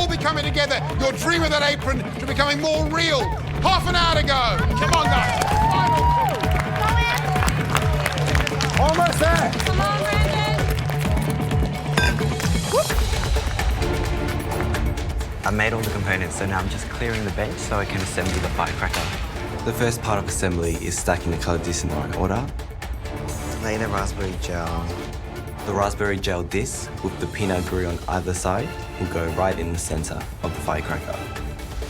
all be coming together. Your dream of that apron to becoming more real. Half an hour to go. Come on, guys. Final. Almost there. Come on, Brandon. I made all the components, so now I'm just clearing the bench so I can assemble the firecracker. The first part of assembly is stacking the coloured discs in the right order. Lay the raspberry gel. The raspberry gel disc with the peanut brie on either side will go right in the centre of the firecracker.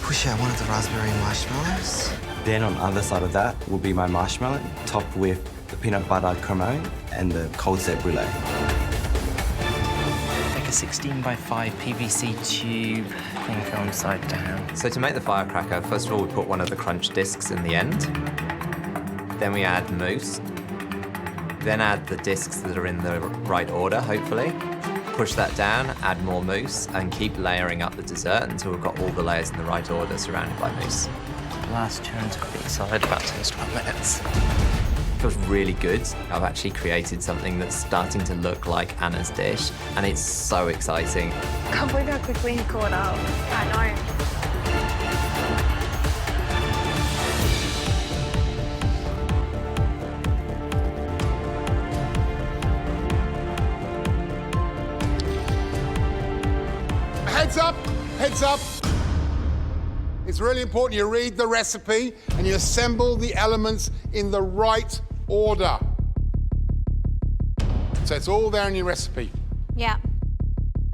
Push out one of the raspberry marshmallows. Then on either side of that will be my marshmallow, topped with the peanut butter cremone and the cold set brulee. Take a 16 by 5 PVC tube, cling film side down. So to make the firecracker, first of all, we put one of the crunch discs in the end. Then we add mousse. Then add the discs that are in the right order, hopefully. Push that down, add more mousse, and keep layering up the dessert until we've got all the layers in the right order surrounded by mousse. Last turn to the side, about 10 to 12 minutes. Feels really good. I've actually created something that's starting to look like Anna's dish, and it's so exciting. I can't believe how quickly he caught up. I know. Heads up, heads up. It's really important you read the recipe and you assemble the elements in the right order. So it's all there in your recipe. Yeah.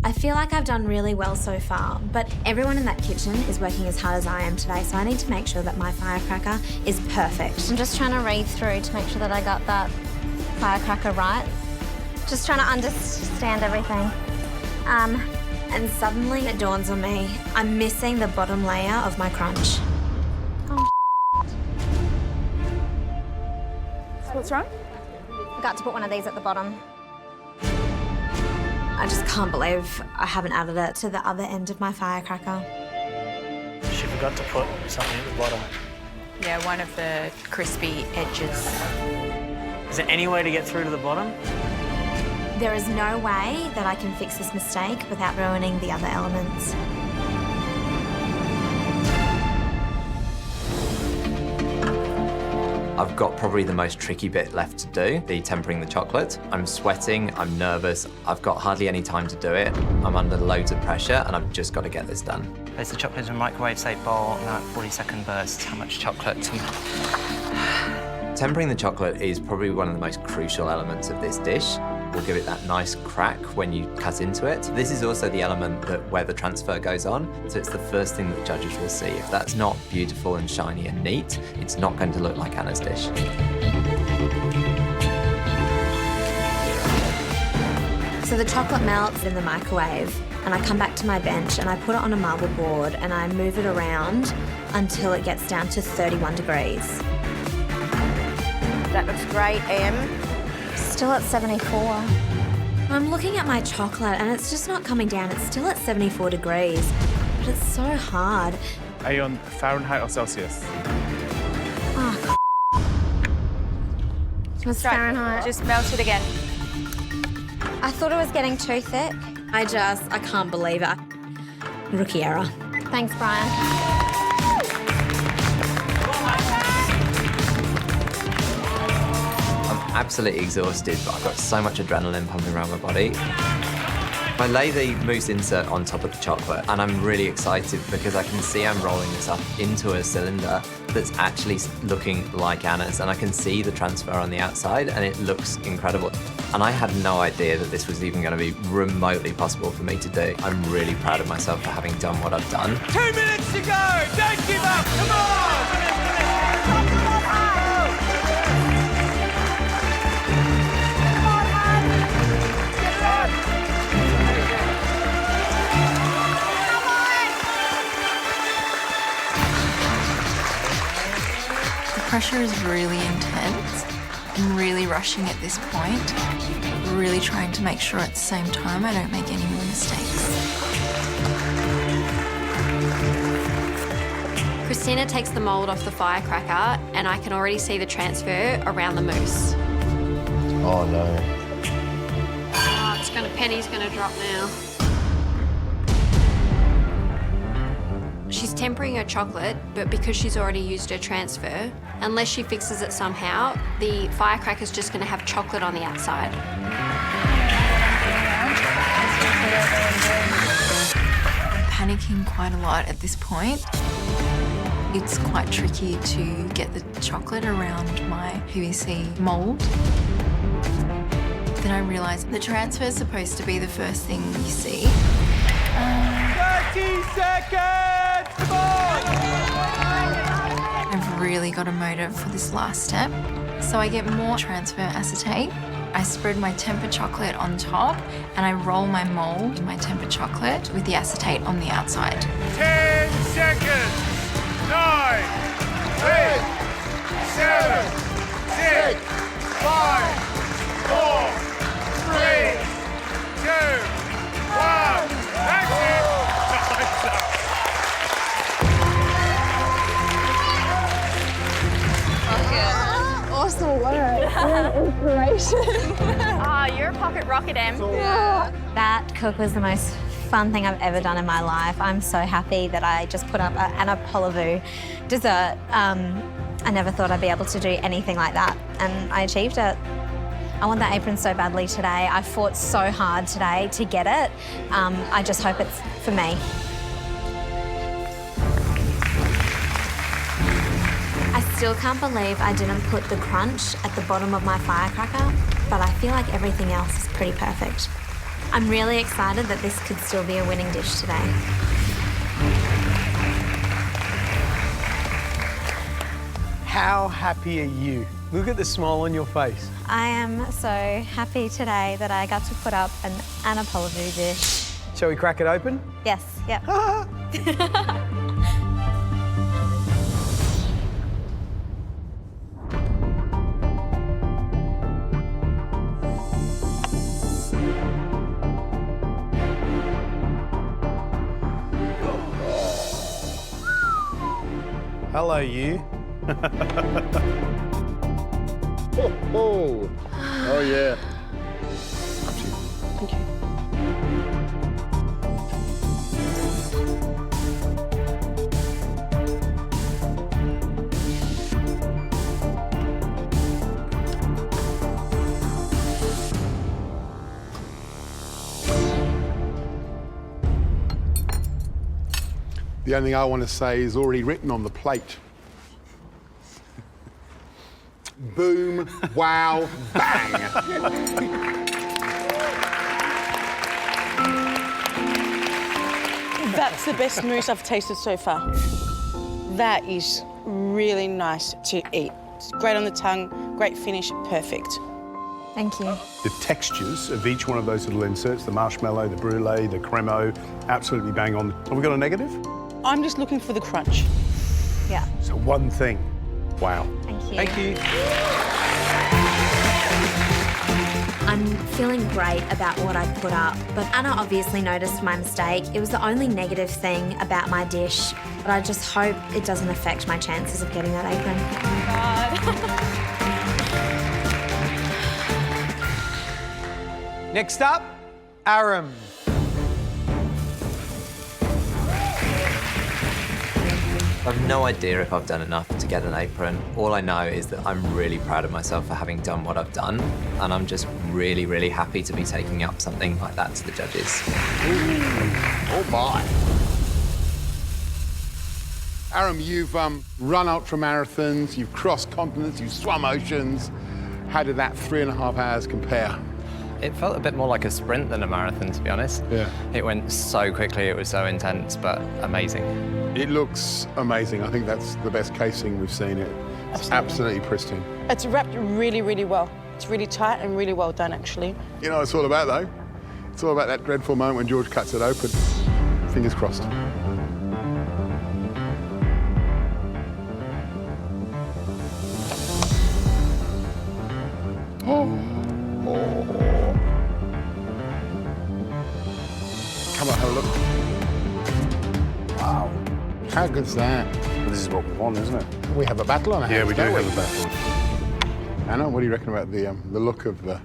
I feel like I've done really well so far, but everyone in that kitchen is working as hard as I am today, so I need to make sure that my firecracker is perfect. I'm just trying to read through to make sure that I got that firecracker right. Just trying to understand everything. And suddenly it dawns on me, I'm missing the bottom layer of my crunch. Oh, What's wrong? I got to put one of these at the bottom. I just can't believe I haven't added it to the other end of my firecracker. She forgot to put something at the bottom. Yeah, one of the crispy edges. Is there any way to get through to the bottom? There is no way that I can fix this mistake without ruining the other elements. I've got probably the most tricky bit left to do, the tempering the chocolate. I'm sweating, I'm nervous, I've got hardly any time to do it. I'm under loads of pressure and I've just got to get this done. Place the chocolate in a microwave-safe bowl, about 40-second bursts. How much chocolate? Tempering the chocolate is probably one of the most crucial elements of this dish. Will give it that nice crack when you cut into it. This is also the element where the transfer goes on, so it's the first thing that judges will see. If that's not beautiful and shiny and neat, it's not going to look like Anna's dish. So the chocolate melts in the microwave, and I come back to my bench and I put it on a marble board and I move it around until it gets down to 31 degrees. That looks great, Em. Still at 74. I'm looking at my chocolate and it's just not coming down. It's still at 74 degrees, but it's so hard. Are you on Fahrenheit or Celsius? Oh, It was Fahrenheit. Just melt it again. I thought it was getting too thick. I can't believe it. Rookie error. Thanks, Brian. Absolutely exhausted, but I've got so much adrenaline pumping around my body. I lay the mousse insert on top of the chocolate, and I'm really excited because I can see I'm rolling this up into a cylinder that's actually looking like Anna's, and I can see the transfer on the outside, and it looks incredible. And I had no idea that this was even going to be remotely possible for me to do. I'm really proud of myself for having done what I've done. 2 minutes to go! Don't give up! Come on! The pressure is really intense. I'm really rushing at this point. Really trying to make sure at the same time I don't make any more mistakes. Christina takes the mould off the firecracker and I can already see the transfer around the mousse. Oh no. Oh, Penny's gonna drop now. tempering her chocolate, but because she's already used her transfer, unless she fixes it somehow, the firecracker's just going to have chocolate on the outside. I'm panicking quite a lot at this point. It's quite tricky to get the chocolate around my PVC mould. Then I realised the transfer is supposed to be the first thing you see. 30 seconds! Come on! I've really got a motive for this last step. So I get more transfer acetate. I spread my tempered chocolate on top and I roll my mould in my tempered chocolate with the acetate on the outside. 10 seconds! 9, 8, 7, 6, 5, 4, 3, 2, 1. That's it! Time's up. Awesome work. You're an inspiration. Ah, you're a pocket rocket, Em. That cook was the most fun thing I've ever done in my life. I'm so happy that I just put up an Polyviou dessert. I never thought I'd be able to do anything like that, and I achieved it. I want that apron so badly today. I fought so hard today to get it. I just hope it's for me. I still can't believe I didn't put the crunch at the bottom of my firecracker, but I feel like everything else is pretty perfect. I'm really excited that this could still be a winning dish today. How happy are you? Look at the smile on your face. I am so happy today that I got to put up an Anna Polyviou dish. Shall we crack it open? Yes, yep. Hello, you. Oh yeah. Thank you. The only thing I want to say is already written on the plate. Boom, wow, bang. That's the best mousse I've tasted so far. That is really nice to eat. It's great on the tongue, great finish, perfect. Thank you. The textures of each one of those little inserts, the marshmallow, the brulee, the cremo, absolutely bang on. Have we got a negative? I'm just looking for the crunch. Yeah. So one thing. Wow. Thank you. Thank you. I'm feeling great about what I put up, but Anna obviously noticed my mistake. It was the only negative thing about my dish, but I just hope it doesn't affect my chances of getting that apron. Next up, Aram. I've no idea if I've done enough to get an apron. All I know is that I'm really proud of myself for having done what I've done, and I'm just really, really happy to be taking up something like that to the judges. Oh my. Aram, you've run ultra marathons, you've crossed continents, you've swum oceans. How did that 3.5 hours compare? It felt a bit more like a sprint than a marathon, to be honest. Yeah. It went so quickly, it was so intense, but amazing. It looks amazing. I think that's the best casing we've seen. It's absolutely pristine. It's wrapped really, really well. It's really tight and really well done, actually. You know what it's all about, though? It's all about that dreadful moment when George cuts it open. Fingers crossed. Come on, have a look. Wow. How good's that? Well, this is what we want, isn't it? We have a battle on our hands, Yeah, we do don't have a battle. Anna, what do you reckon about the look of the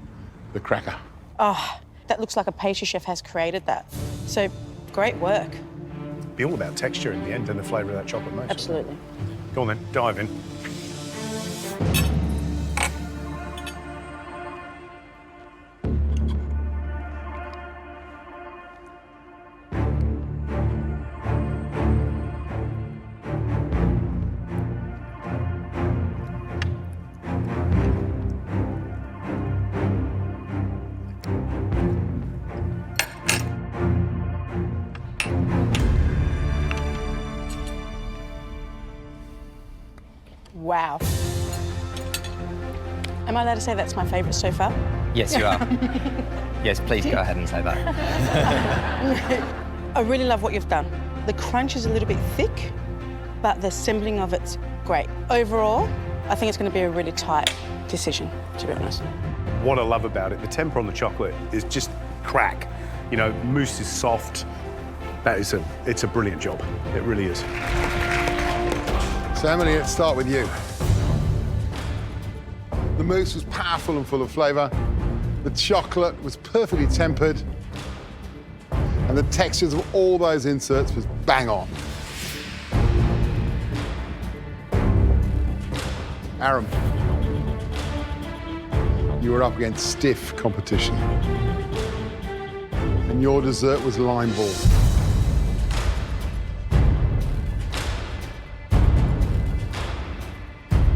cracker? Oh, that looks like a pastry chef has created that. So, great work. be all about texture in the end and the flavour of that chocolate mousse. Absolutely. Go on then, dive in. Wow. Am I allowed to say that's my favourite so far? Yes, you are. Yes, please go ahead and say that. I really love what you've done. The crunch is a little bit thick, but the assembling of it's great. Overall, I think it's going to be a really tight decision, to be honest. What I love about it, the temper on the chocolate is just crack. You know, mousse is soft. It's a brilliant job. It really is. So Emily, let's start with you. The mousse was powerful and full of flavour. The chocolate was perfectly tempered. And the textures of all those inserts was bang on. Aaron, you were up against stiff competition. And your dessert was lime ball.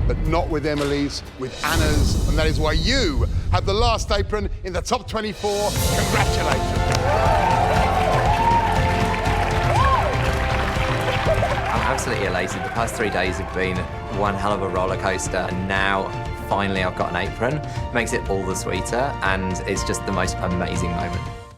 But not with Emily's, with Anna's, and that is why you have the last apron in the top 24. Congratulations. I'm absolutely elated. The past 3 days have been one hell of a roller coaster, and now finally I've got an apron. Makes it all the sweeter, and it's just the most amazing moment.